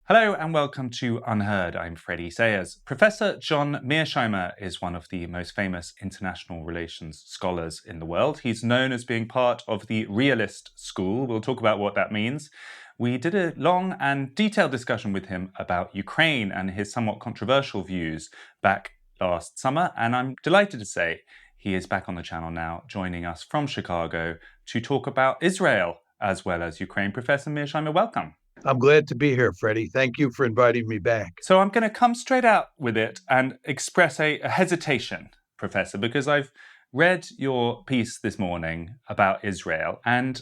Hello and welcome to UnHerd. I'm Freddie Sayers. Professor John Mearsheimer is one of the most famous international relations scholars in the world. He's known as being part of the realist school. We'll talk about what that means. We did a long and detailed discussion with him about Ukraine and his somewhat controversial views back last summer, and I'm delighted to say he is back on the channel now, joining us from Chicago to talk about Israel as well as Ukraine. Professor Mearsheimer, welcome. I'm glad to be here, Freddie. Thank you for inviting me back. So I'm going to come straight out with it and express a hesitation, Professor, because I've read your piece this morning about Israel, and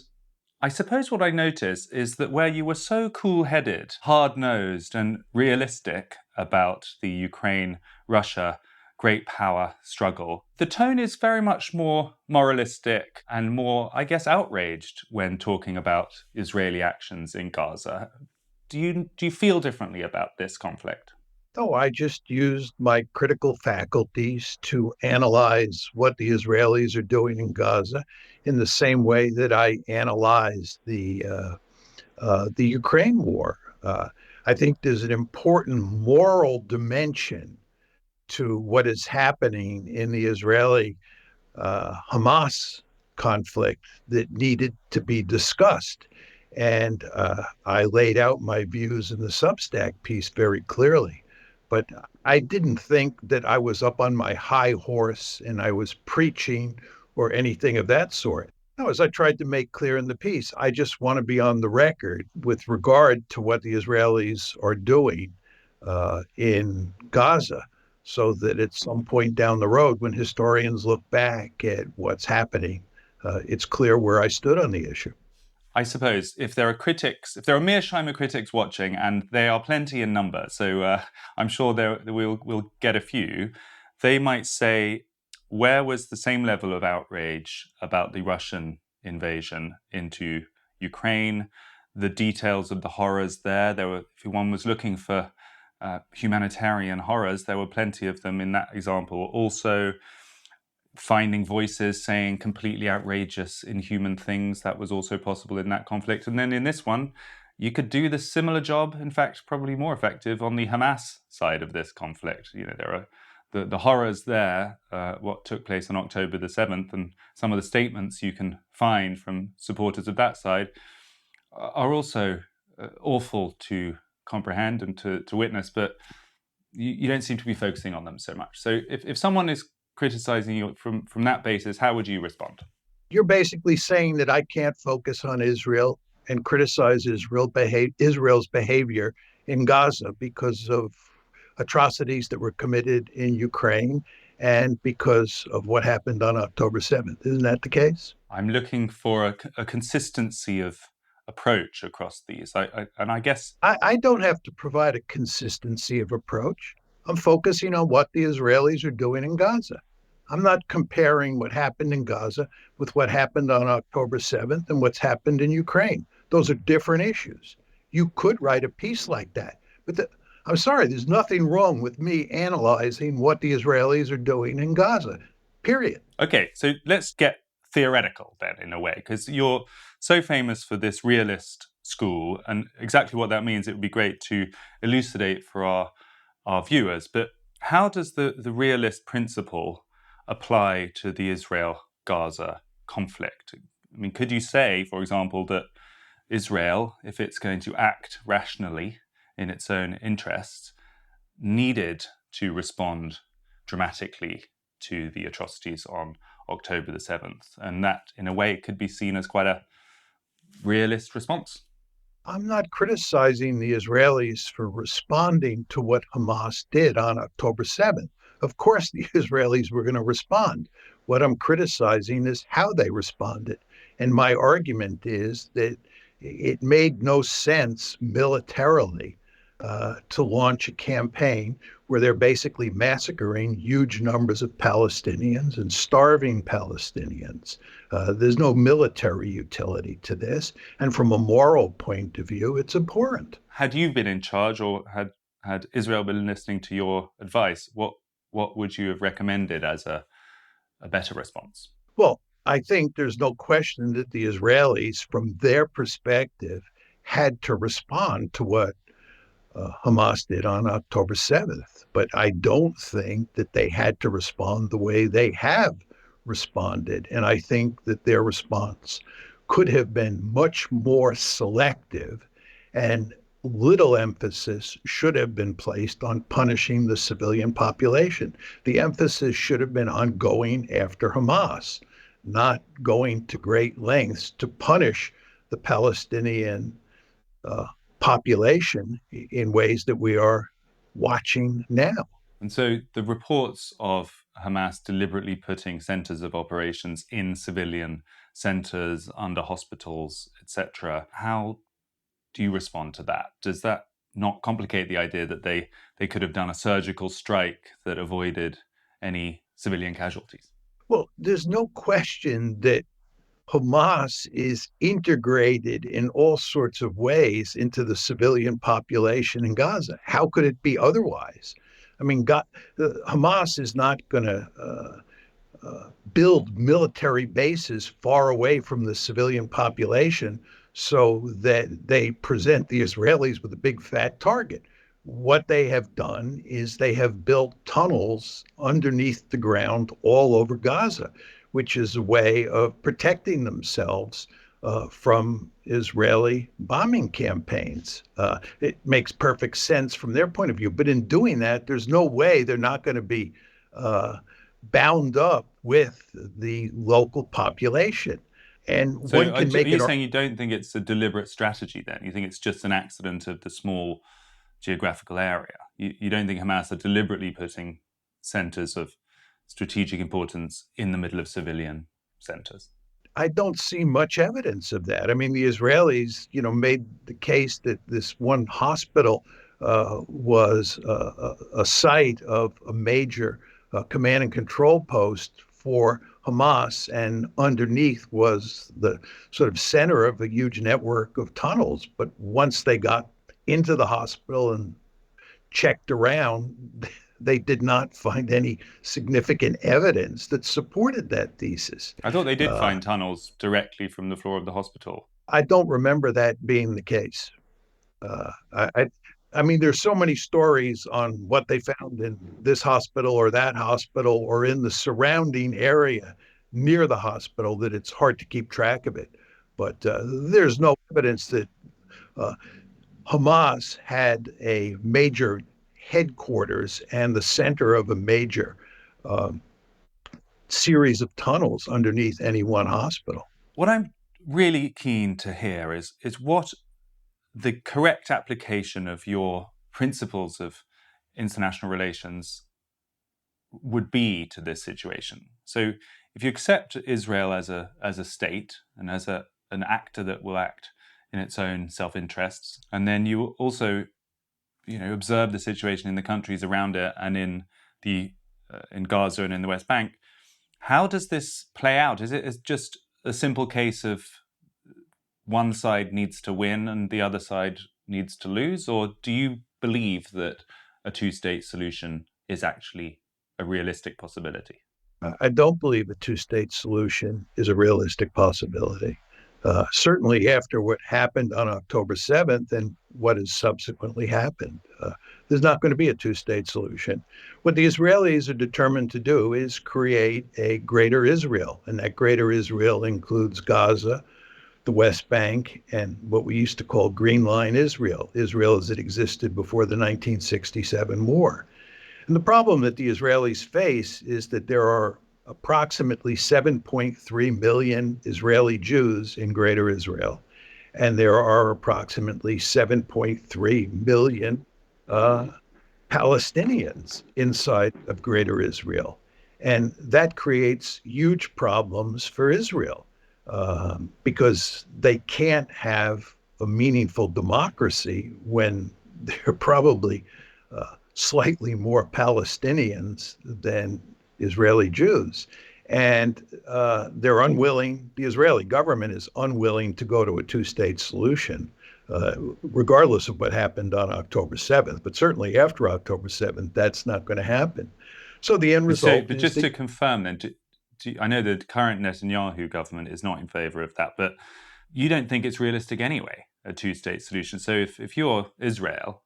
I suppose what I notice is that where you were so cool-headed, hard-nosed, and realistic about the Ukraine-Russia great power struggle, the tone is very much more moralistic and more, I guess, outraged when talking about Israeli actions in Gaza. Do you feel differently about this conflict? Oh, I just used my critical faculties to analyze what the Israelis are doing in Gaza in the same way that I analyzed the Ukraine war. I think there's an important moral dimension to what is happening in the Israeli Hamas conflict that needed to be discussed. And I laid out my views in the Substack piece very clearly. But I didn't think that I was up on my high horse and I was preaching or anything of that sort. No, as I tried to make clear in the piece, I just want to be on the record with regard to what the Israelis are doing in Gaza, so that at some point down the road, when historians look back at what's happening, it's clear where I stood on the issue. I suppose if there are Mearsheimer critics watching, and they are plenty in number, so I'm sure we'll get a few, they might say, where was the same level of outrage about the Russian invasion into Ukraine, the details of the horrors there? If one was looking for humanitarian horrors, there were plenty of them in that example. Also, finding voices saying completely outrageous, inhuman things, that was also possible in that conflict. And then in this one, you could do the similar job, in fact, probably more effective on the Hamas side of this conflict. You know, there are the horrors there, what took place on October the 7th, and some of the statements you can find from supporters of that side are also awful to comprehend and to witness, but you don't seem to be focusing on them so much. So if someone is criticizing you from that basis, how would you respond? You're basically saying that I can't focus on Israel and criticize Israel's behavior in Gaza because of atrocities that were committed in Ukraine and because of what happened on October 7th. Isn't that the case? I'm looking for a consistency of approach across these. I guess I don't have to provide a consistency of approach. I'm focusing on what the Israelis are doing in Gaza. I'm not comparing what happened in Gaza with what happened on October 7th and what's happened in Ukraine. Those are different issues. You could write a piece like that, but I'm sorry, there's nothing wrong with me analyzing what the Israelis are doing in Gaza, period. Okay, so let's get theoretical then, in a way, because you're so famous for this realist school, and exactly what that means, it would be great to elucidate for our viewers. But how does the realist principle apply to the Israel-Gaza conflict? I mean, could you say, for example, that Israel, if it's going to act rationally in its own interests, needed to respond dramatically to the atrocities on October the 7th, and that, in a way, could be seen as quite a realist response? I'm not criticizing the Israelis for responding to what Hamas did on October 7th. Of course, the Israelis were going to respond. What I'm criticizing is how they responded. And my argument is that it made no sense militarily to launch a campaign where they're basically massacring huge numbers of Palestinians and starving Palestinians. There's no military utility to this. And from a moral point of view, it's abhorrent. Had you been in charge, or had Israel been listening to your advice, what would you have recommended as a better response? Well, I think there's no question that the Israelis, from their perspective, had to respond to what Hamas did on October 7th. But I don't think that they had to respond the way they have responded. And I think that their response could have been much more selective, and little emphasis should have been placed on punishing the civilian population. The emphasis should have been on going after Hamas, not going to great lengths to punish the Palestinian uh, population in ways that we are watching now. And so the reports of Hamas deliberately putting centers of operations in civilian centers, under hospitals, etc., how do you respond to that? Does that not complicate the idea that they could have done a surgical strike that avoided any civilian casualties? Well, there's no question that Hamas is integrated in all sorts of ways into the civilian population in Gaza. How could it be otherwise? I mean, Hamas is not going to build military bases far away from the civilian population so that they present the Israelis with a big fat target. What they have done is they have built tunnels underneath the ground all over Gaza, which is a way of protecting themselves from Israeli bombing campaigns. It makes perfect sense from their point of view. But in doing that, there's no way they're not going to be bound up with the local population. And So one are can make you it. saying you don't think it's a deliberate strategy then? You think it's just an accident of the small geographical area? You don't think Hamas are deliberately putting centers of strategic importance in the middle of civilian centers? I don't see much evidence of that. I mean, the Israelis, made the case that this one hospital was a site of a major command and control post for Hamas, and underneath was the sort of center of a huge network of tunnels. But once they got into the hospital and checked around, they did not find any significant evidence that supported that thesis. I thought they did find tunnels directly from the floor of the hospital. I don't remember that being the case. Uh, I mean, there's so many stories on what they found in this hospital or that hospital or in the surrounding area near the hospital that it's hard to keep track of it. But there's no evidence that uh, Hamas had a major headquarters and the center of a major um, series of tunnels underneath any one hospital. What I'm really keen to hear is what the correct application of your principles of international relations would be to this situation. So if you accept Israel as a state and as an actor that will act in its own self-interests, and then you also observe the situation in the countries around it and in Gaza and in the West Bank, how does this play out? Is it just a simple case of one side needs to win and the other side needs to lose? Or do you believe that a two-state solution is actually a realistic possibility? I don't believe a two-state solution is a realistic possibility. Certainly after what happened on October 7th and what has subsequently happened, there's not going to be a two-state solution. What the Israelis are determined to do is create a greater Israel, and that greater Israel includes Gaza, the West Bank, and what we used to call Green Line Israel, Israel as it existed before the 1967 war. And the problem that the Israelis face is that there are approximately 7.3 million Israeli Jews in Greater Israel, and there are approximately 7.3 million Palestinians inside of Greater Israel. And that creates huge problems for Israel because they can't have a meaningful democracy when there are probably slightly more Palestinians than Israeli Jews. And they're unwilling, the Israeli government is unwilling to go to a two-state solution, regardless of what happened on October 7th. But certainly after October 7th, that's not going to happen. So the end result But is just to confirm then, I know the current Netanyahu government is not in favor of that, but you don't think it's realistic anyway, a two-state solution. So if you're Israel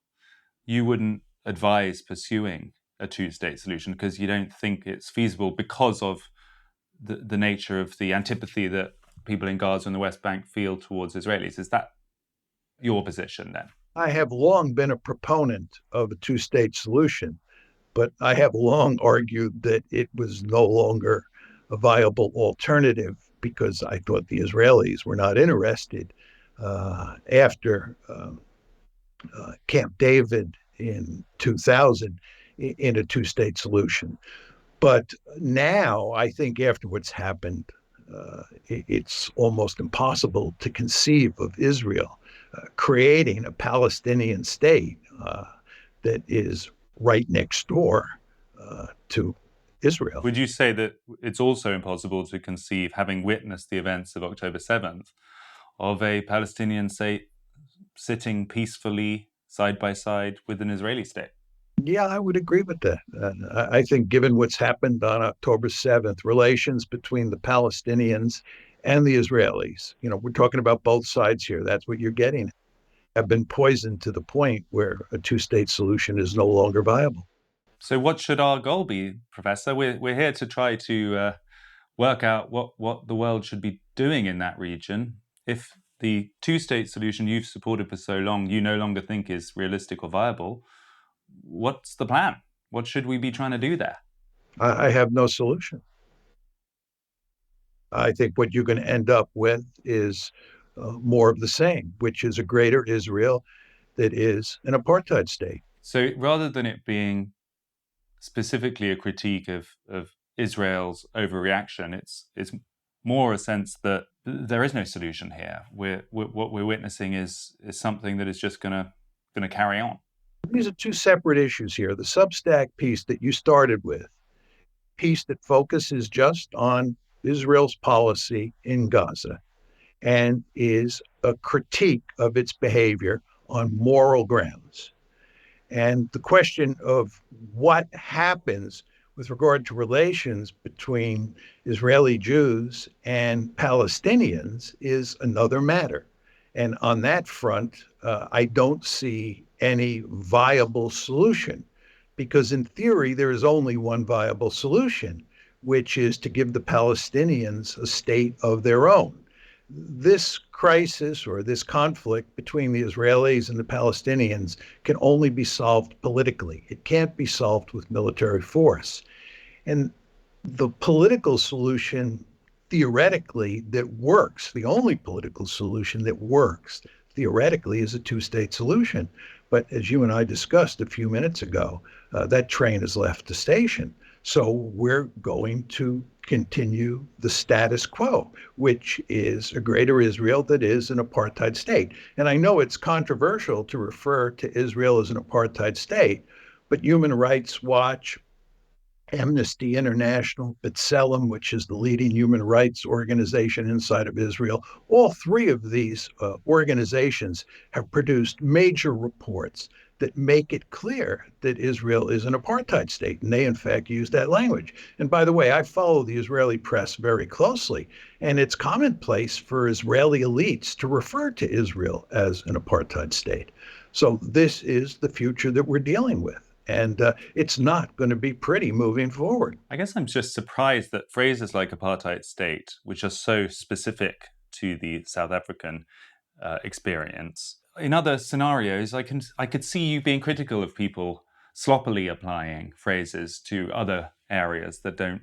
you wouldn't advise pursuing a two-state solution because you don't think it's feasible because of the nature of the antipathy that people in Gaza and the West Bank feel towards Israelis. Is that your position then? I have long been a proponent of a two-state solution, but I have long argued that it was no longer a viable alternative because I thought the Israelis were not interested after Camp David in 2000 in a two-state solution. But now, I think after what's happened, it's almost impossible to conceive of Israel creating a Palestinian state that is right next door to Israel. Would you say that it's also impossible to conceive, having witnessed the events of October 7th, of a Palestinian state sitting peacefully side by side with an Israeli state? Yeah, I would agree with that. I think, given what's happened on October 7th, relations between the Palestinians and the Israelis, we're talking about both sides here. That's what you're getting, have been poisoned to the point where a two-state solution is no longer viable. So, what should our goal be, Professor? We're here to try to work out what the world should be doing in that region. If the two-state solution you've supported for so long, you no longer think is realistic or viable, what's the plan? What should we be trying to do there? I have no solution. I think what you're going to end up with is more of the same, which is a greater Israel that is an apartheid state. So rather than it being specifically a critique of Israel's overreaction, it's more a sense that there is no solution here. What we're witnessing is something that is just going to carry on. These are two separate issues here. The Substack piece that you started with, piece that focuses just on Israel's policy in Gaza and is a critique of its behavior on moral grounds. And the question of what happens with regard to relations between Israeli Jews and Palestinians is another matter. And on that front, I don't see any viable solution because in theory, there is only one viable solution, which is to give the Palestinians a state of their own. This crisis or this conflict between the Israelis and the Palestinians can only be solved politically. It can't be solved with military force. And the political solution, theoretically, that works, the only political solution that works, theoretically, is a two-state solution. But as you and I discussed a few minutes ago, that train has left the station. So we're going to continue the status quo, which is a greater Israel that is an apartheid state. And I know it's controversial to refer to Israel as an apartheid state, but Human Rights Watch, Amnesty International, B'Tselem, which is the leading human rights organization inside of Israel, all three of these organizations have produced major reports that make it clear that Israel is an apartheid state. And they, in fact, use that language. And by the way, I follow the Israeli press very closely, and it's commonplace for Israeli elites to refer to Israel as an apartheid state. So this is the future that we're dealing with. And it's not going to be pretty moving forward. I guess I'm just surprised that phrases like apartheid state, which are so specific to the South African experience, in other scenarios, I could see you being critical of people sloppily applying phrases to other areas that don't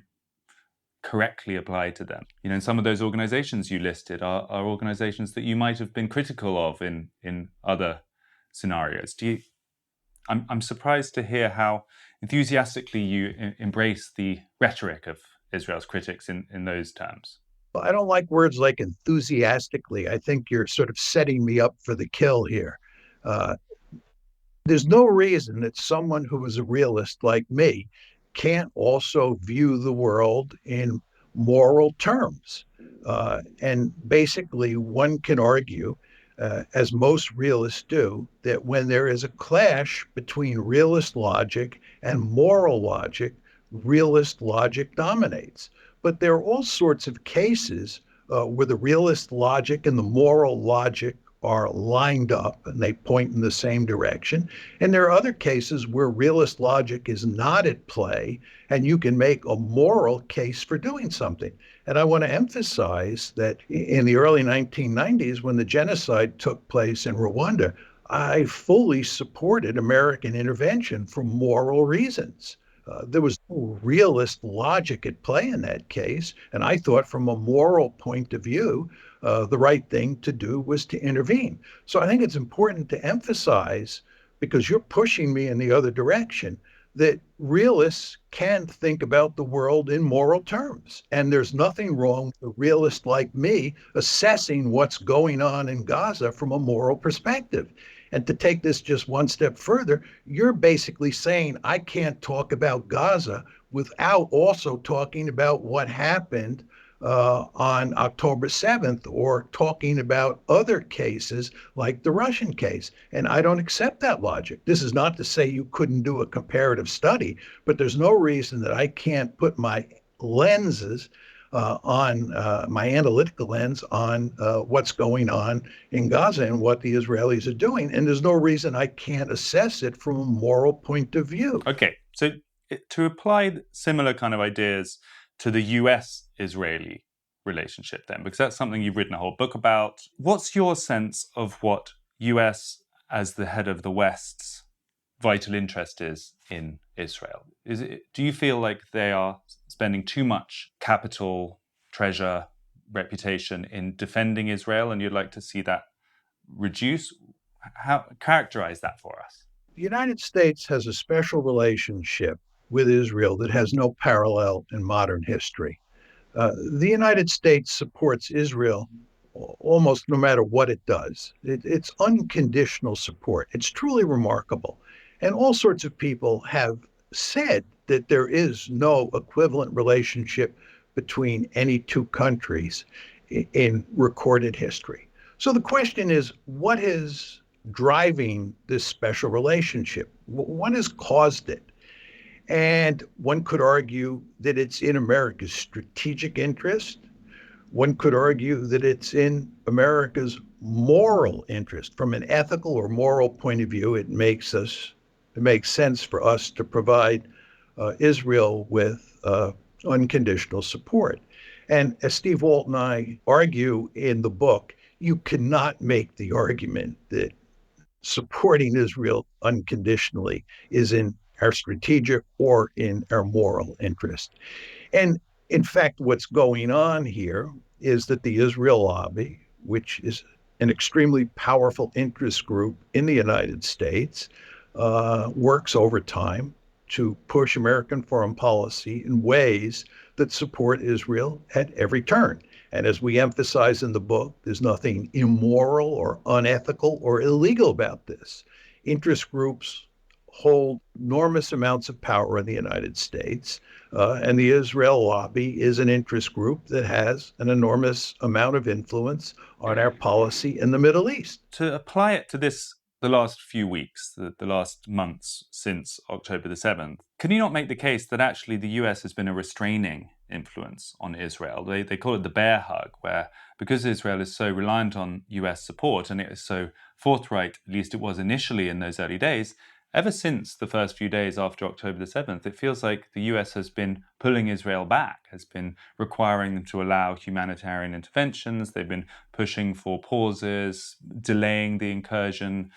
correctly apply to them. And some of those organizations you listed are organizations that you might have been critical of in other scenarios. I'm surprised to hear how enthusiastically you embrace the rhetoric of Israel's critics in those terms. Well, I don't like words like enthusiastically. I think you're sort of setting me up for the kill here. There's no reason that someone who is a realist like me can't also view the world in moral terms. And basically, one can argue, as most realists do, that when there is a clash between realist logic and moral logic, realist logic dominates. But there are all sorts of cases where the realist logic and the moral logic are lined up and they point in the same direction. And there are other cases where realist logic is not at play and you can make a moral case for doing something. And I want to emphasize that in the early 1990s, when the genocide took place in Rwanda, I fully supported American intervention for moral reasons. There was no realist logic at play in that case. And I thought, from a moral point of view, the right thing to do was to intervene. So I think it's important to emphasize, because you're pushing me in the other direction, that realists can think about the world in moral terms. And there's nothing wrong with a realist like me assessing what's going on in Gaza from a moral perspective. And to take this just one step further, you're basically saying I can't talk about Gaza without also talking about what happened on October 7th, or talking about other cases like the Russian case. And I don't accept that logic. This is not to say you couldn't do a comparative study, but there's no reason that I can't put my lenses on my analytical lens on what's going on in Gaza and what the Israelis are doing. And there's no reason I can't assess it from a moral point of view. Okay, so to apply similar kind of ideas to the US-Israeli relationship then, because that's something you've written a whole book about. What's your sense of what US, as the head of the West's vital interest is in Israel? Do you feel like they are spending too much capital, treasure, reputation in defending Israel, and you'd like to see that reduce? How characterize that for us? The United States has a special relationship with Israel that has no parallel in modern history. The United States supports Israel almost no matter what it does. It's unconditional support. It's truly remarkable. And all sorts of people have said that there is no equivalent relationship between any two countries in recorded history. So the question is, what is driving this special relationship? What has caused it? And one could argue that it's in America's strategic interest. One could argue that it's in America's moral interest. From an ethical or moral point of view, it makes sense for us to provide Israel with unconditional support. And as Steve Walt and I argue in the book, you cannot make the argument that supporting Israel unconditionally is in our strategic or in our moral interest. And in fact, what's going on here is that the Israel lobby, which is an extremely powerful interest group in the United States, works overtime to push American foreign policy in ways that support Israel at every turn. And as we emphasize in the book, there's nothing immoral or unethical or illegal about this. Interest groups hold enormous amounts of power in the United States, and the Israel lobby is an interest group that has an enormous amount of influence on our policy in the Middle East. To apply it to the last few weeks, the last months since October the 7th, can you not make the case that actually the US has been a restraining influence on Israel? They call it the bear hug, where because Israel is so reliant on US support and it is so forthright, at least it was initially in those early days, ever since the first few days after October the 7th, it feels like the US has been pulling Israel back, has been requiring them to allow humanitarian interventions. They've been pushing for pauses, delaying the incursion.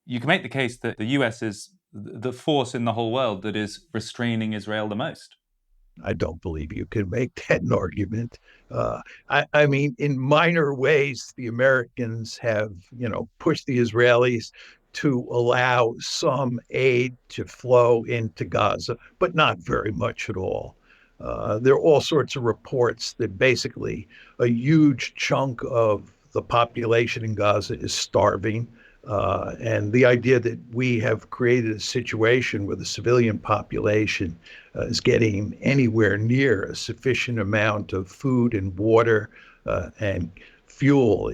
You can make the case that the US is the force in the whole world that is restraining Israel the most. I don't believe you can make that an argument. I mean, in minor ways, the Americans have, pushed the Israelis to allow some aid to flow into Gaza, but not very much at all. There are all sorts of reports that basically a huge chunk of the population in Gaza is starving. And the idea that we have created a situation where the civilian population is getting anywhere near a sufficient amount of food and water and fuel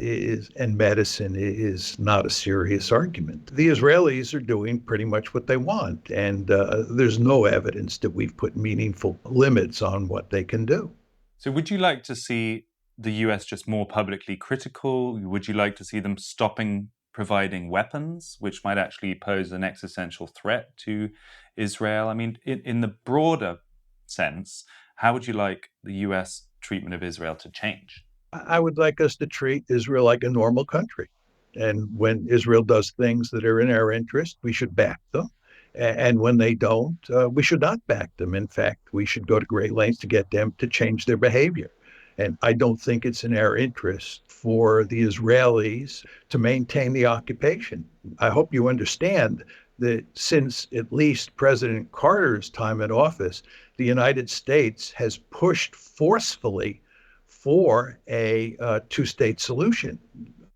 and medicine is not a serious argument. The Israelis are doing pretty much what they want, and there's no evidence that we've put meaningful limits on what they can do. So would you like to see the US just more publicly critical? Would you like to see them stopping providing weapons, which might actually pose an existential threat to Israel? I mean, in the broader sense, how would you like the US treatment of Israel to change? I would like us to treat Israel like a normal country. And when Israel does things that are in our interest, we should back them. And when they don't, we should not back them. In fact, we should go to great lengths to get them to change their behavior. And I don't think it's in our interest for the Israelis to maintain the occupation. I hope you understand that since at least President Carter's time in office, the United States has pushed forcefully for a two-state solution.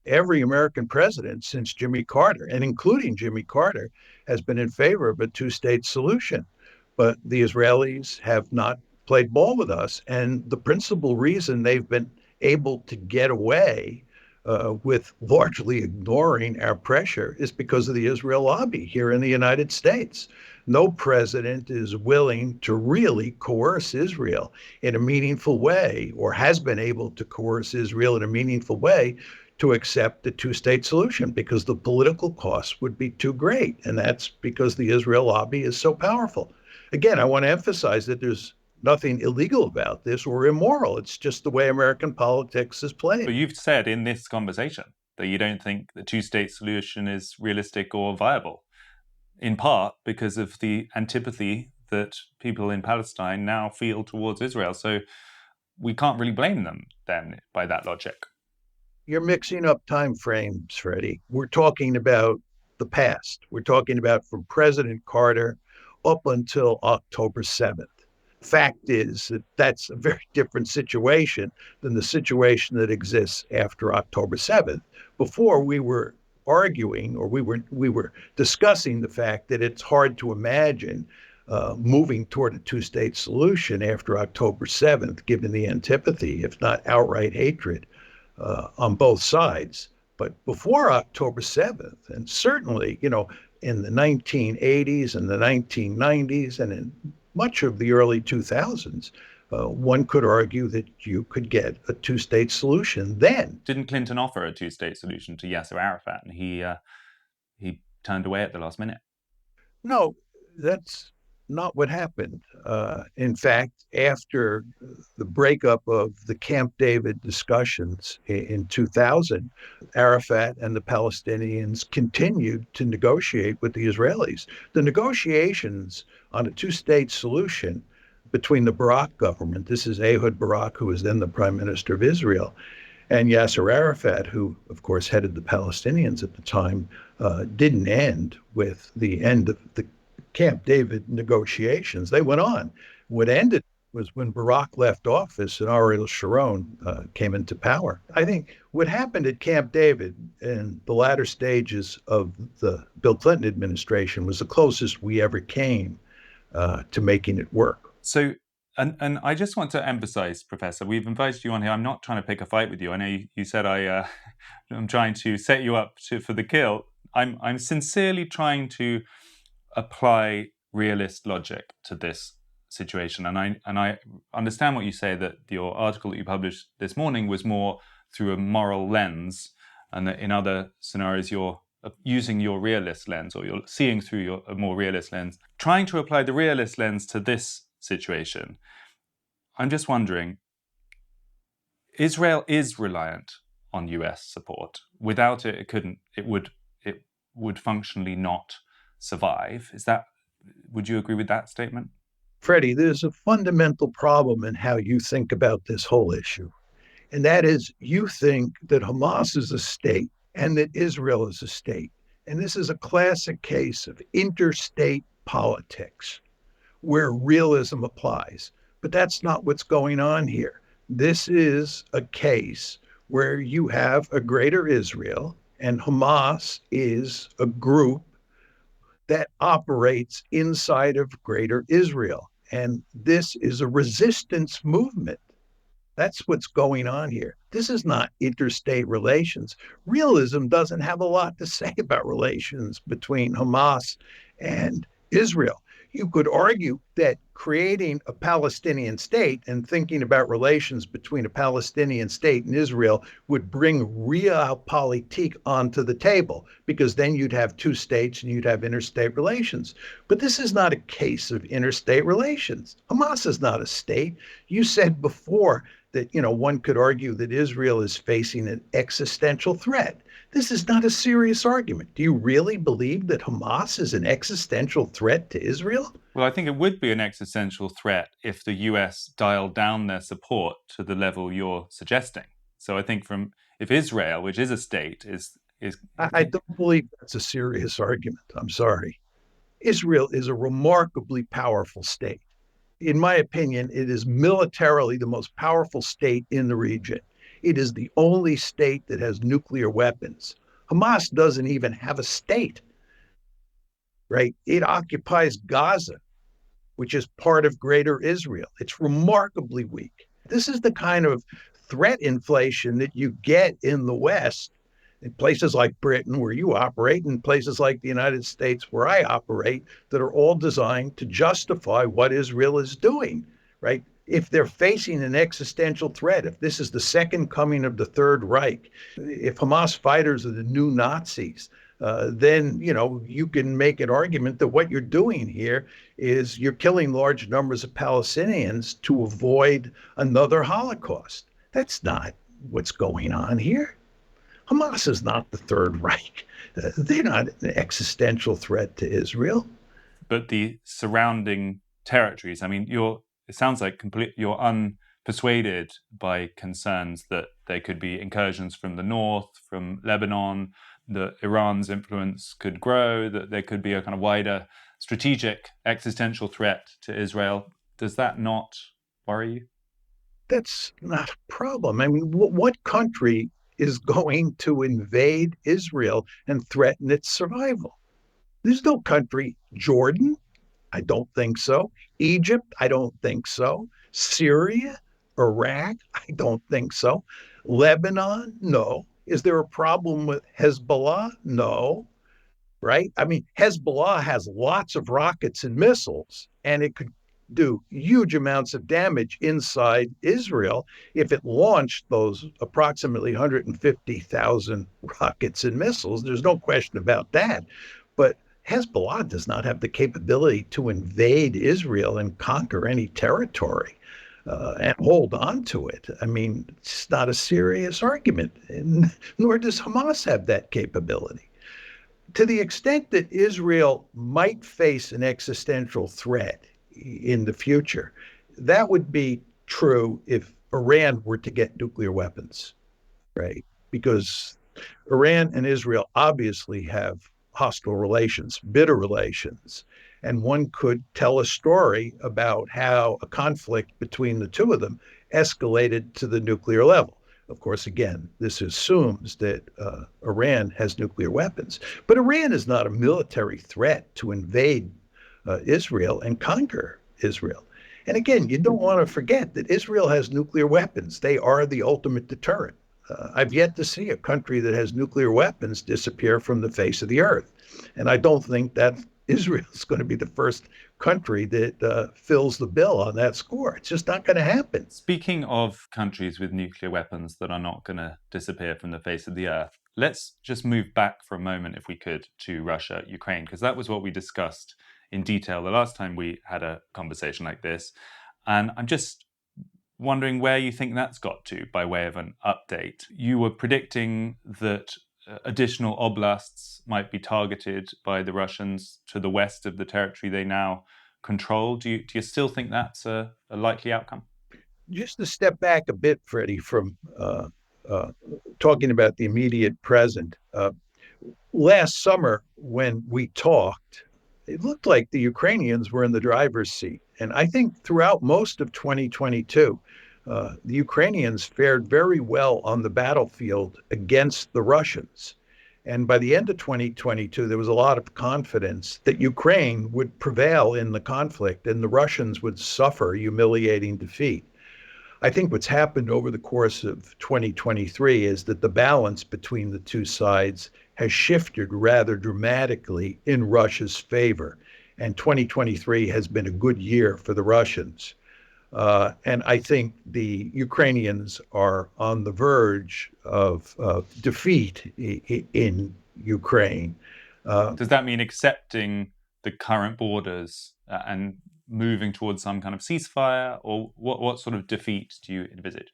Every American president since Jimmy Carter, and including Jimmy Carter, has been in favor of a two-state solution. But the Israelis have not played ball with us. And the principal reason they've been able to get away with largely ignoring our pressure is because of the Israel lobby here in the United States. No president is willing to really coerce Israel in a meaningful way, or has been able to coerce Israel in a meaningful way to accept the two-state solution, because the political costs would be too great. And that's because the Israel lobby is so powerful. Again, I want to emphasize that there's nothing illegal about this or immoral. It's just the way American politics is played. But you've said in this conversation that you don't think the two-state solution is realistic or viable, in part because of the antipathy that people in Palestine now feel towards Israel. So we can't really blame them then by that logic. You're mixing up time frames, Freddie. We're talking about the past. We're talking about from President Carter up until October 7th. Fact is that that's a very different situation than the situation that exists after October 7th. Before, we were arguing, or we were discussing the fact that it's hard to imagine moving toward a two-state solution after October 7th, given the antipathy, if not outright hatred, on both sides. But before October 7th, and certainly, in the 1980s and the 1990s and in much of the early 2000s, one could argue that you could get a two-state solution then. Didn't Clinton offer a two-state solution to Yasser Arafat, and he turned away at the last minute? No, that's not what happened. In fact, after the breakup of the Camp David discussions in 2000, Arafat and the Palestinians continued to negotiate with the Israelis. The negotiations on a two-state solution between the Barak government, this is Ehud Barak, who was then the prime minister of Israel, and Yasser Arafat, who, of course, headed the Palestinians at the time, didn't end with the end of the Camp David negotiations. They went on. What ended was when Barak left office and Ariel Sharon came into power. I think what happened at Camp David in the latter stages of the Bill Clinton administration was the closest we ever came to making it work. So, and I just want to emphasize, Professor, we've invited you on here. I'm not trying to pick a fight with you. I know you said I'm trying to set you up for the kill. I'm sincerely trying to apply realist logic to this situation, and I understand what you say, that your article that you published this morning was more through a moral lens, and that in other scenarios you're using your realist lens, or you're seeing through a more realist lens. Trying to apply the realist lens to this situation, I'm just wondering, Israel is reliant on US support. Without it, it would functionally not survive. Would you agree with that statement? Freddie, there's a fundamental problem in how you think about this whole issue. And that is, you think that Hamas is a state and that Israel is a state. And this is a classic case of interstate politics where realism applies. But that's not what's going on here. This is a case where you have a greater Israel, and Hamas is a group that operates inside of greater Israel. And this is a resistance movement. That's what's going on here. This is not interstate relations. Realism doesn't have a lot to say about relations between Hamas and Israel. You could argue that creating a Palestinian state and thinking about relations between a Palestinian state and Israel would bring realpolitik onto the table, because then you'd have two states and you'd have interstate relations. But this is not a case of interstate relations. Hamas is not a state. You said before that, one could argue that Israel is facing an existential threat. This is not a serious argument. Do you really believe that Hamas is an existential threat to Israel? Well, I think it would be an existential threat if the US dialed down their support to the level you're suggesting. So I think if Israel, which is a state, is I don't believe that's a serious argument. I'm sorry. Israel is a remarkably powerful state. In my opinion, it is militarily the most powerful state in the region. It is the only state that has nuclear weapons. Hamas doesn't even have a state, right? It occupies Gaza, which is part of greater Israel. It's remarkably weak. This is the kind of threat inflation that you get in the West, in places like Britain, where you operate, and places like the United States, where I operate, that are all designed to justify what Israel is doing, right? If they're facing an existential threat, if this is the second coming of the Third Reich, if Hamas fighters are the new Nazis, then you can make an argument that what you're doing here is you're killing large numbers of Palestinians to avoid another Holocaust. That's not what's going on here. Hamas is not the Third Reich. They're not an existential threat to Israel. But the surrounding territories, I mean, it sounds like you're unpersuaded by concerns that there could be incursions from the north, from Lebanon, that Iran's influence could grow, that there could be a kind of wider strategic existential threat to Israel. Does that not worry you? That's not a problem. I mean, what country is going to invade Israel and threaten its survival? There's no country. Jordan? I don't think so. Egypt? I don't think so. Syria? Iraq? I don't think so. Lebanon? No. Is there a problem with Hezbollah? No. Right? I mean, Hezbollah has lots of rockets and missiles, and it could do huge amounts of damage inside Israel if it launched those approximately 150,000 rockets and missiles. There's no question about that. But Hezbollah does not have the capability to invade Israel and conquer any territory and hold on to it. I mean, it's not a serious argument, and nor does Hamas have that capability. To the extent that Israel might face an existential threat in the future, that would be true if Iran were to get nuclear weapons, right? Because Iran and Israel obviously have hostile relations, bitter relations. And one could tell a story about how a conflict between the two of them escalated to the nuclear level. Of course, again, this assumes that Iran has nuclear weapons. But Iran is not a military threat to invade Israel and conquer Israel. And again, you don't want to forget that Israel has nuclear weapons. They are the ultimate deterrent. I've yet to see a country that has nuclear weapons disappear from the face of the earth. And I don't think that Israel is going to be the first country that fills the bill on that score. It's just not going to happen. Speaking of countries with nuclear weapons that are not going to disappear from the face of the earth, let's just move back for a moment, if we could, to Russia, Ukraine, because that was what we discussed in detail the last time we had a conversation like this. And I'm just wondering where you think that's got to by way of an update. You were predicting that additional oblasts might be targeted by the Russians to the west of the territory they now control. Do you still think that's a likely outcome? Just to step back a bit, Freddie, from talking about the immediate present. Last summer, when we talked, it looked like the Ukrainians were in the driver's seat. And I think throughout most of 2022, the Ukrainians fared very well on the battlefield against the Russians. And by the end of 2022, there was a lot of confidence that Ukraine would prevail in the conflict and the Russians would suffer humiliating defeat. I think what's happened over the course of 2023 is that the balance between the two sides has shifted rather dramatically in Russia's favor. and 2023 has been a good year for the Russians. And I think the Ukrainians are on the verge of defeat in Ukraine. Does that mean accepting the current borders and moving towards some kind of ceasefire, or what sort of defeat do you envisage?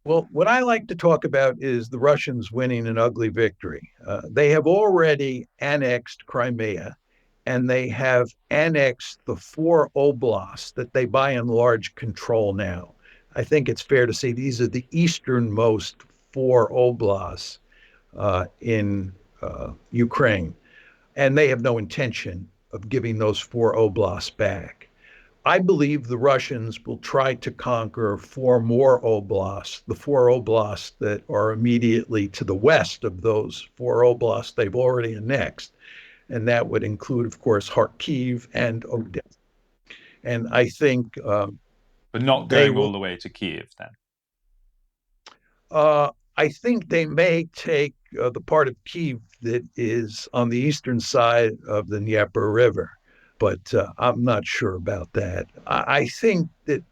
Well, what I like to talk about is the Russians winning an ugly victory. They have already annexed Crimea, and they have annexed the four oblasts that they by and large control now. I think it's fair to say these are the easternmost four oblasts in Ukraine, and they have no intention of giving those four oblasts back. I believe the Russians will try to conquer four more oblasts, the four oblasts that are immediately to the west of those four oblasts they've already annexed. And that would include, of course, Kharkiv and Odessa. And I think But not they going will. all the way to Kiev then. I think they may take the part of Kiev that is on the eastern side of the Dnieper River, but I'm not sure about that. I think that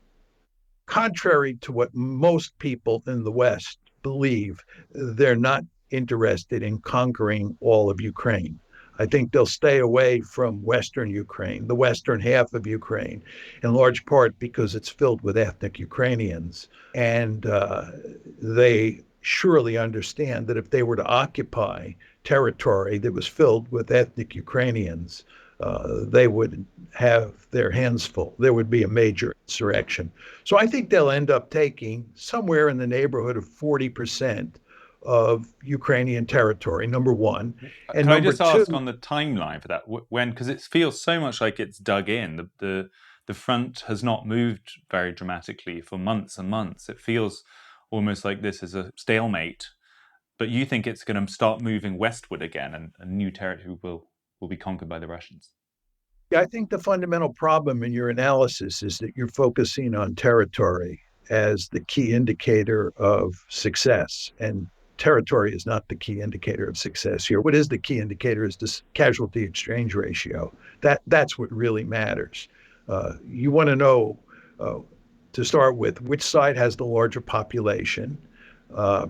contrary to what most people in the West believe, they're not interested in conquering all of Ukraine. I think they'll stay away from Western Ukraine, the Western half of Ukraine, in large part because it's filled with ethnic Ukrainians. And they surely understand that if they were to occupy territory that was filled with ethnic Ukrainians, they would have their hands full. There would be a major insurrection. So I think they'll end up taking somewhere in the neighborhood of 40% of Ukrainian territory, number one. And Can I number just ask two, on the timeline for that? When, because it feels so much like it's dug in. The front has not moved very dramatically for months and months. It feels almost like this is a stalemate. But you think it's going to start moving westward again, and a new territory will be conquered by the Russians? I think the fundamental problem in your analysis is that you're focusing on territory as the key indicator of success. And territory is not the key indicator of success here. What is the key indicator is this casualty exchange ratio. That's what really matters. You want to know, to start with, which side has the larger population,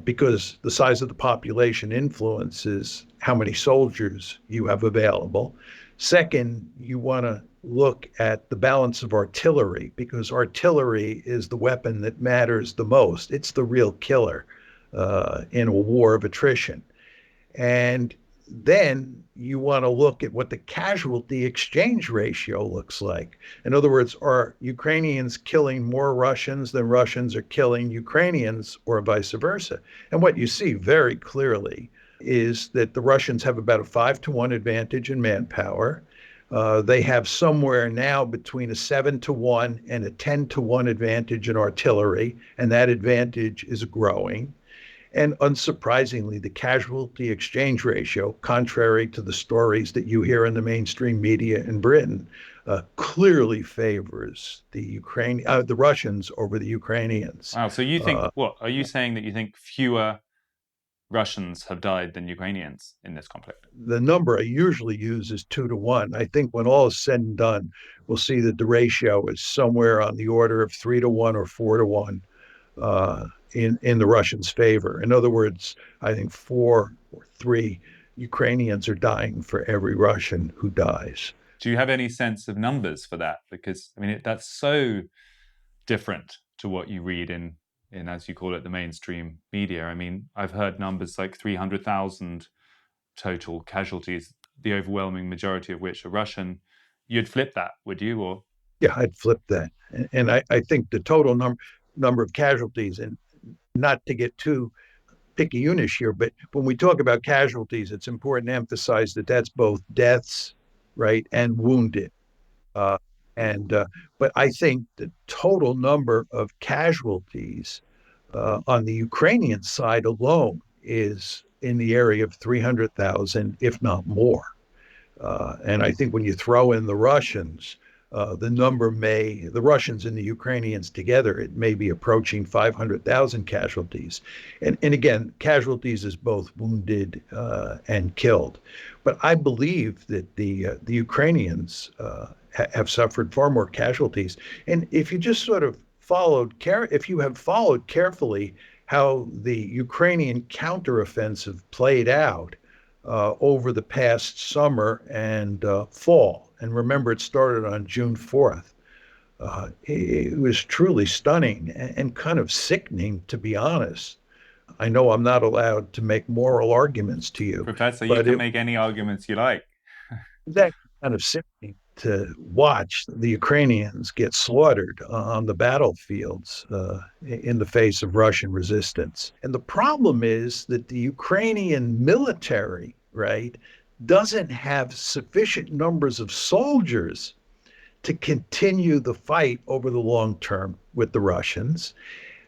because the size of the population influences how many soldiers you have available. Second, you want to look at the balance of artillery, because artillery is the weapon that matters the most. It's the real killer in a war of attrition. And then you want to look at what the casualty exchange ratio looks like. In other words, are Ukrainians killing more Russians than Russians are killing Ukrainians, or vice versa? And what you see very clearly is that the Russians have about a 5-to-1 advantage in manpower. They have somewhere now between a 7-to-1 and a 10-to-1 advantage in artillery, and that advantage is growing. And unsurprisingly, the casualty exchange ratio, contrary to the stories that you hear in the mainstream media in Britain, clearly favors the Russians over the Ukrainians. Wow. So you think, what are you saying, that you think fewer Russians have died than Ukrainians in this conflict? The number I usually use is 2-to-1. I think when all is said and done, we'll see that the ratio is somewhere on the order of 3-to-1 or 4-to-1. In the Russians' favor. In other words, I think 4 or 3 Ukrainians are dying for every Russian who dies. Do you have any sense of numbers for that? Because I mean, that's so different to what you read in, as you call it, the mainstream media. I mean, I've heard numbers like 300,000 total casualties, the overwhelming majority of which are Russian. You'd flip that, would you? Or Yeah, I'd flip that. And I think the total number of casualties, and not to get too picayunish here, but when we talk about casualties, it's important to emphasize that that's both deaths, right, and wounded. Uh, and But I think the total number of casualties on the Ukrainian side alone is in the area of 300,000, if not more. And I think when you throw in the Russians, The Russians and the Ukrainians together, it may be approaching 500,000 casualties. And again, casualties is both wounded and killed. But I believe that the Ukrainians have suffered far more casualties. And if you just sort of if you have followed carefully how the Ukrainian counteroffensive played out over the past summer and fall. And remember, it started on June 4th. It was truly stunning and kind of sickening, to be honest. I know I'm not allowed to make moral arguments to you, Professor, you but can it make any arguments you like. was actually kind of sickening to watch the Ukrainians get slaughtered on the battlefields in the face of Russian resistance. And the problem is that the Ukrainian military, right, doesn't have sufficient numbers of soldiers to continue the fight over the long term with the Russians,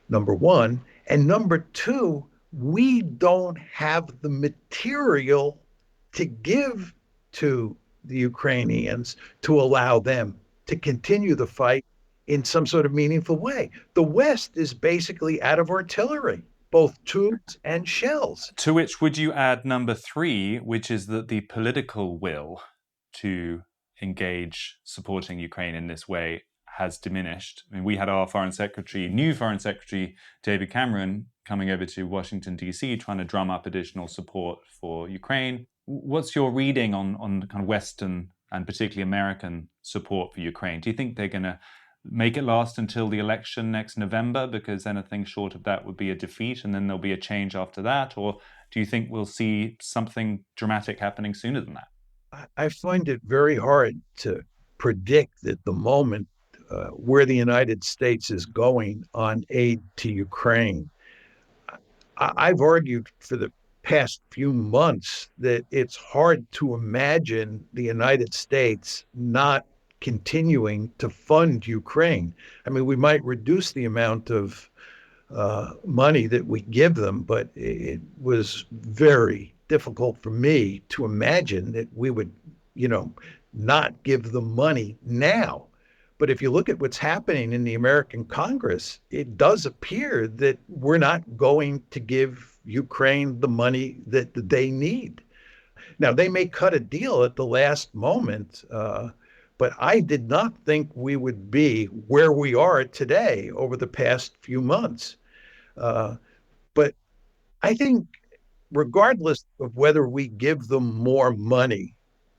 number one. And number two, we don't have the material to give to the Ukrainians to allow them to continue the fight in some sort of meaningful way. The West is basically out of artillery, both tubes and shells. To which would you add number three, which is that the political will to engage supporting Ukraine in this way has diminished. I mean, we had our new Foreign Secretary, David Cameron, coming over to Washington, D.C., trying to drum up additional support for Ukraine. What's your reading on kind of Western and particularly American support for Ukraine? Do you think they're going to make it last until the election next November, because anything short of that would be a defeat and then there'll be a change after that? Or do you think we'll see something dramatic happening sooner than that? I find it very hard to predict at the moment where the United States is going on aid to Ukraine. I've argued for the past few months that it's hard to imagine the United States not continuing to fund Ukraine. I mean, we might reduce the amount of money that we give them, but it was very difficult for me to imagine that we would, not give them money now. But if you look at what's happening in the American Congress, it does appear that we're not going to give Ukraine the money that they need. Now, they may cut a deal at the last moment, but I did not think we would be where we are today over the past few months. But I think, regardless of whether we give them more money,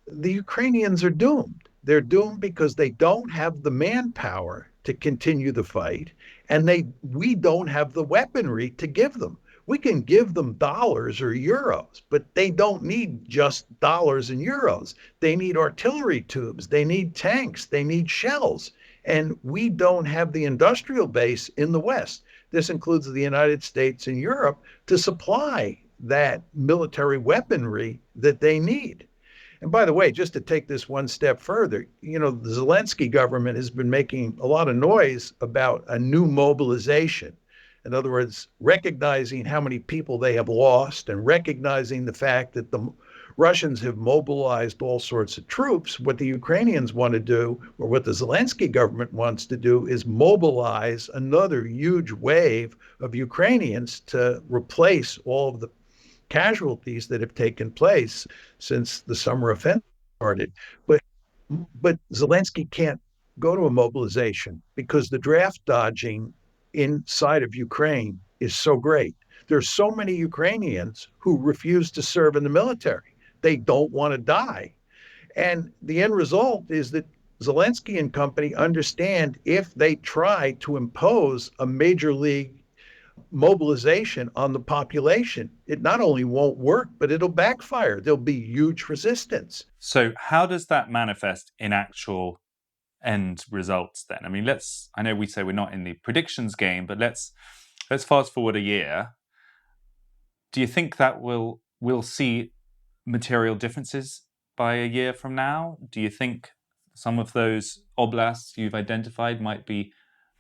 the Ukrainians are doomed. They're doomed because they don't have the manpower to continue the fight, and we don't have the weaponry to give them. We can give them dollars or euros, but they don't need just dollars and euros. They need artillery tubes, they need tanks, they need shells, and we don't have the industrial base in the West. This includes the United States and Europe to supply that military weaponry that they need. And by the way, just to take this one step further, the Zelensky government has been making a lot of noise about a new mobilization. In other words, recognizing how many people they have lost and recognizing the fact that the Russians have mobilized all sorts of troops. What the Ukrainians want to do, or what the Zelensky government wants to do, is mobilize another huge wave of Ukrainians to replace all of the casualties that have taken place since the summer offensive started. But Zelensky can't go to a mobilization because the draft dodging inside of Ukraine is so great. There's so many Ukrainians who refuse to serve in the military. They don't want to die. And the end result is that Zelensky and company understand if they try to impose a major league mobilization on the population, it not only won't work, but it'll backfire. There'll be huge resistance. So how does that manifest in actual end results then? I mean, I know we say we're not in the predictions game, but let's fast forward a year. Do you think that we'll see material differences by a year from now? Do you think some of those oblasts you've identified might be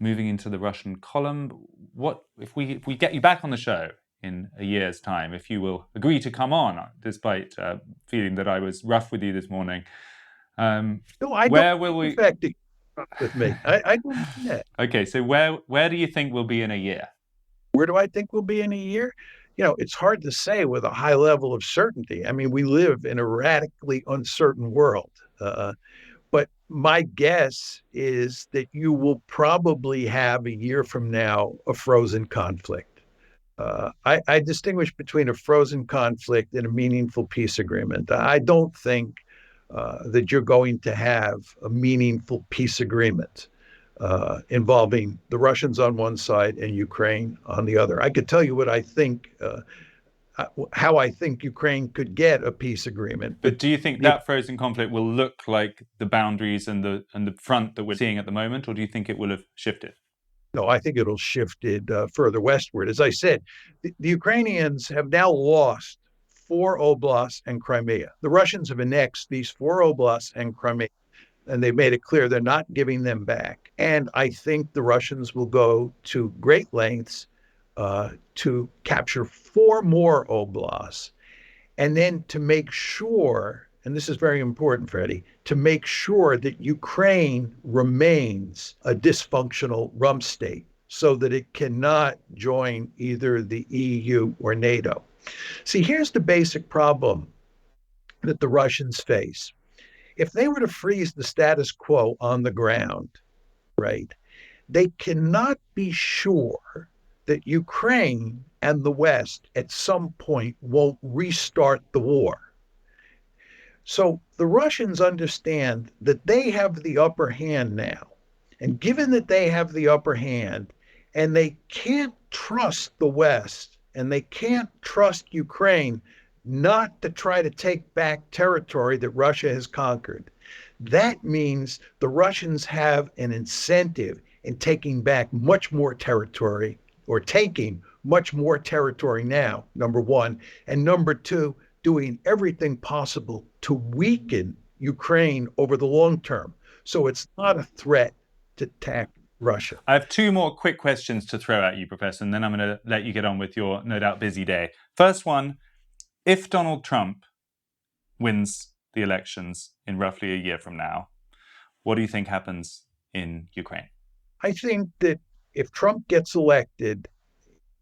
moving into the Russian column? What if we get you back on the show in a year's time, if you will agree to come on, despite feeling that I was rough with you this morning? No, I where don't will we? with me. I don't mean that. Okay, so where do you think we'll be in a year? Where do I think we'll be in a year? It's hard to say with a high level of certainty. I mean, we live in a radically uncertain world. But my guess is that you will probably have a year from now a frozen conflict. I distinguish between a frozen conflict and a meaningful peace agreement. I don't think that you're going to have a meaningful peace agreement involving the Russians on one side and Ukraine on the other. I could tell you what I think, how I think Ukraine could get a peace agreement. But do you think that frozen conflict will look like the boundaries and the front that we're seeing at the moment, or do you think it will have shifted? No, I think it'll shifted further westward. As I said, the Ukrainians have now lost four oblasts and Crimea. The Russians have annexed these four oblasts and Crimea, and they've made it clear they're not giving them back. And I think the Russians will go to great lengths to capture four more oblasts, and then to make sure, and this is very important, Freddie, to make sure that Ukraine remains a dysfunctional rump state so that it cannot join either the EU or NATO. See, here's the basic problem that the Russians face. If they were to freeze the status quo on the ground, right, they cannot be sure that Ukraine and the West at some point won't restart the war. So the Russians understand that they have the upper hand now. And given that they have the upper hand and they can't trust the West and they can't trust Ukraine not to try to take back territory that Russia has conquered, that means the Russians have an incentive in taking back much more territory, or taking much more territory now, number one. And number two, doing everything possible to weaken Ukraine over the long term. So it's not a threat to attack Russia. I have two more quick questions to throw at you, Professor, and then I'm going to let you get on with your no doubt busy day. First one, if Donald Trump wins the elections in roughly a year from now, what do you think happens in Ukraine? I think that if Trump gets elected,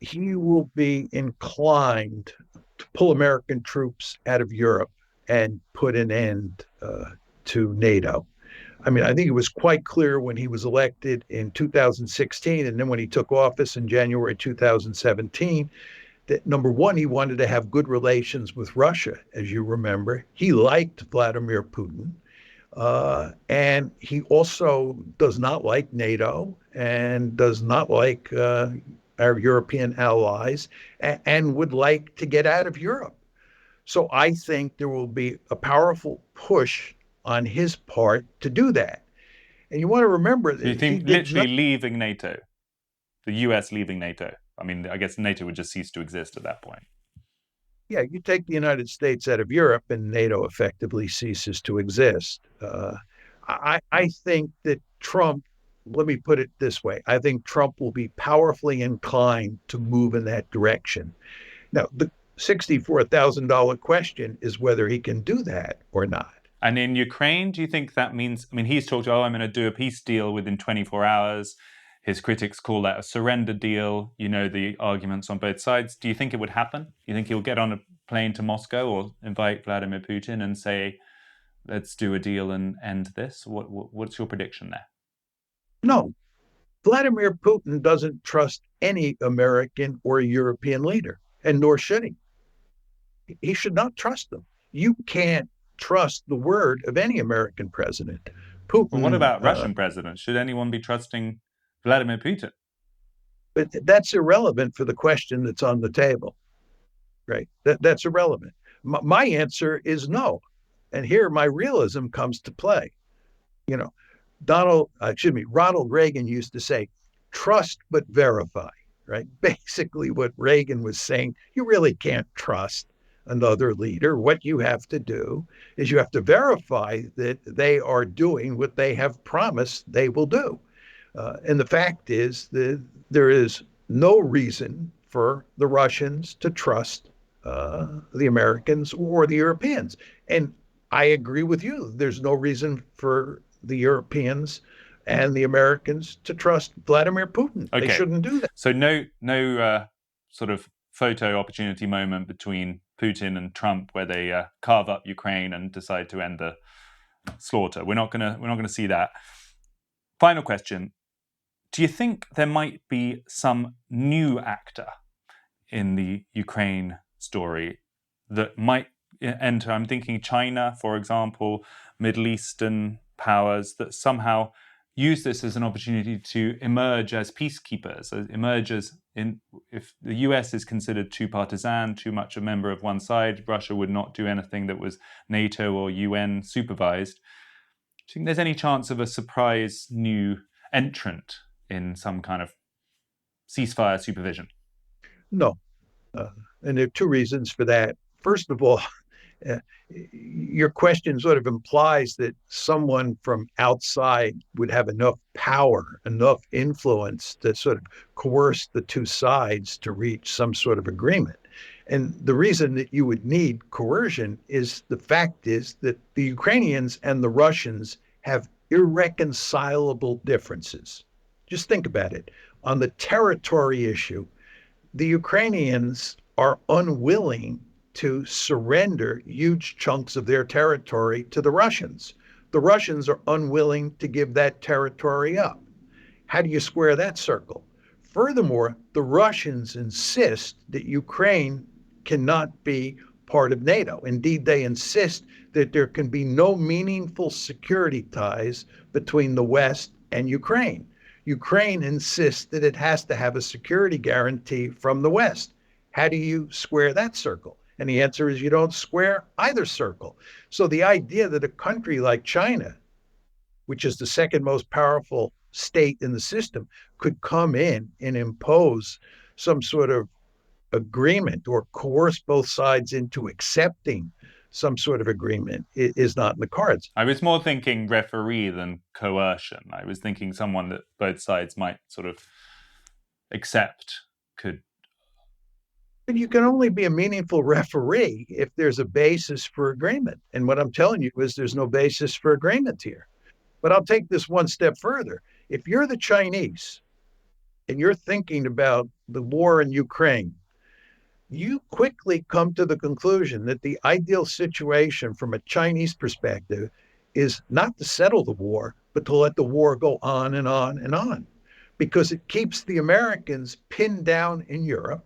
he will be inclined to pull American troops out of Europe and put an end to NATO. I mean, I think it was quite clear when he was elected in 2016 and then when he took office in January 2017 that, number one, he wanted to have good relations with Russia, as you remember. He liked Vladimir Putin. And he also does not like NATO and does not like our European allies and would like to get out of Europe. So I think there will be a powerful push on his part to do that. And you want to remember that. Do you think literally leaving NATO, the US leaving NATO? I mean, I guess NATO would just cease to exist at that point. Yeah, you take the United States out of Europe and NATO effectively ceases to exist. I think that Trump, let me put it this way, I think Trump will be powerfully inclined to move in that direction. Now, the $64,000 question is whether he can do that or not. And in Ukraine, do you think that means, I mean, he's talked, I'm going to do a peace deal within 24 hours. His critics call that a surrender deal. You know the arguments on both sides. Do you think it would happen? Do you think he'll get on a plane to Moscow or invite Vladimir Putin and say, let's do a deal and end this? What's your prediction there? No. Vladimir Putin doesn't trust any American or European leader, and nor should he. He should not trust them. You can't trust the word of any American president. Putin. Well, what about Russian presidents? Should anyone be trusting Vladimir Putin? But that's irrelevant for the question that's on the table, right? That's irrelevant. My answer is no. And here my realism comes to play. You know, Ronald Reagan used to say, trust but verify, right? Basically what Reagan was saying, you really can't trust another leader. What you have to do is you have to verify that they are doing what they have promised they will do. And the fact is that there is no reason for the Russians to trust the Americans or the Europeans. And I agree with you. There's no reason for the Europeans and the Americans to trust Vladimir Putin. Okay. They shouldn't do that. So no sort of photo opportunity moment between Putin and Trump where they carve up Ukraine and decide to end the slaughter. We're not gonna see that. Final question: do you think there might be some new actor in the Ukraine story that might enter? I'm thinking China, for example, Middle Eastern powers that somehow use this as an opportunity to emerge as peacekeepers, if the US is considered too partisan, too much a member of one side, Russia would not do anything that was NATO or UN supervised. Do you think there's any chance of a surprise new entrant in some kind of ceasefire supervision? No. And there are two reasons for that. First of all, uh, your question sort of implies that someone from outside would have enough power, enough influence to sort of coerce the two sides to reach some sort of agreement. And the reason that you would need coercion is the fact is that the Ukrainians and the Russians have irreconcilable differences. Just think about it. On the territory issue, the Ukrainians are unwilling to surrender huge chunks of their territory to the Russians. The Russians are unwilling to give that territory up. How do you square that circle? Furthermore, the Russians insist that Ukraine cannot be part of NATO. Indeed, they insist that there can be no meaningful security ties between the West and Ukraine. Ukraine insists that it has to have a security guarantee from the West. How do you square that circle? And the answer is you don't square either circle. So the idea that a country like China, which is the second most powerful state in the system, could come in and impose some sort of agreement or coerce both sides into accepting some sort of agreement is not in the cards. I was more thinking referee than coercion. I was thinking someone that both sides might sort of accept could. But you can only be a meaningful referee if there's a basis for agreement. And what I'm telling you is there's no basis for agreement here. But I'll take this one step further. If you're the Chinese and you're thinking about the war in Ukraine, you quickly come to the conclusion that the ideal situation from a Chinese perspective is not to settle the war, but to let the war go on and on and on, because it keeps the Americans pinned down in Europe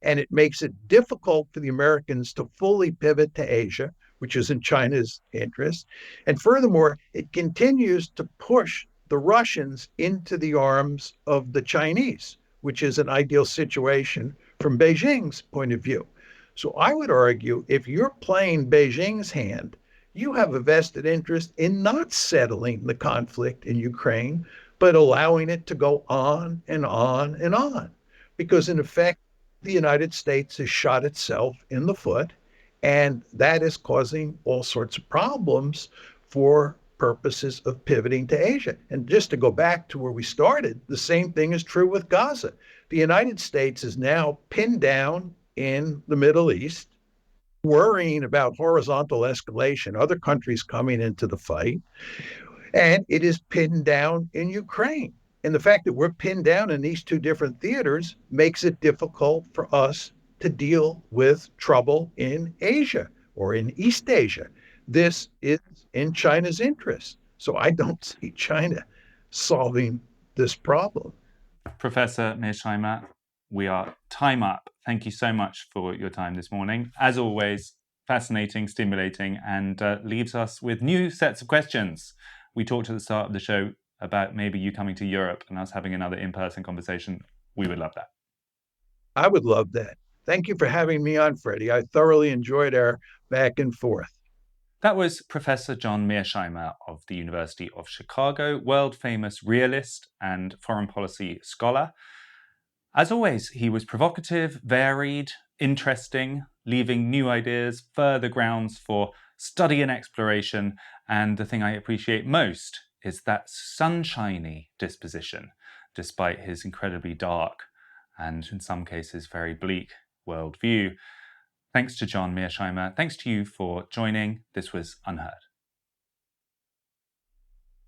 and it makes it difficult for the Americans to fully pivot to Asia, which is in China's interest. And furthermore, it continues to push the Russians into the arms of the Chinese, which is an ideal situation from Beijing's point of view. So I would argue if you're playing Beijing's hand, you have a vested interest in not settling the conflict in Ukraine, but allowing it to go on and on and on. Because in effect, the United States has shot itself in the foot, and that is causing all sorts of problems for purposes of pivoting to Asia. And just to go back to where we started, the same thing is true with Gaza. The United States is now pinned down in the Middle East, worrying about horizontal escalation, other countries coming into the fight, and it is pinned down in Ukraine. And the fact that we're pinned down in these two different theaters makes it difficult for us to deal with trouble in Asia or in East Asia. This is in China's interest. So I don't see China solving this problem. Professor Mearsheimer, we are time up. Thank you so much for your time this morning. As always, fascinating, stimulating, and leaves us with new sets of questions. We talked at the start of the show about maybe you coming to Europe and us having another in-person conversation. We would love that. I would love that. Thank you for having me on, Freddie. I thoroughly enjoyed our back and forth. That was Professor John Mearsheimer of the University of Chicago, world-famous realist and foreign policy scholar. As always, he was provocative, varied, interesting, leaving new ideas, further grounds for study and exploration. And the thing I appreciate most is that sunshiny disposition, despite his incredibly dark and in some cases very bleak worldview. Thanks to John Mearsheimer. Thanks to you for joining. This was UnHerd.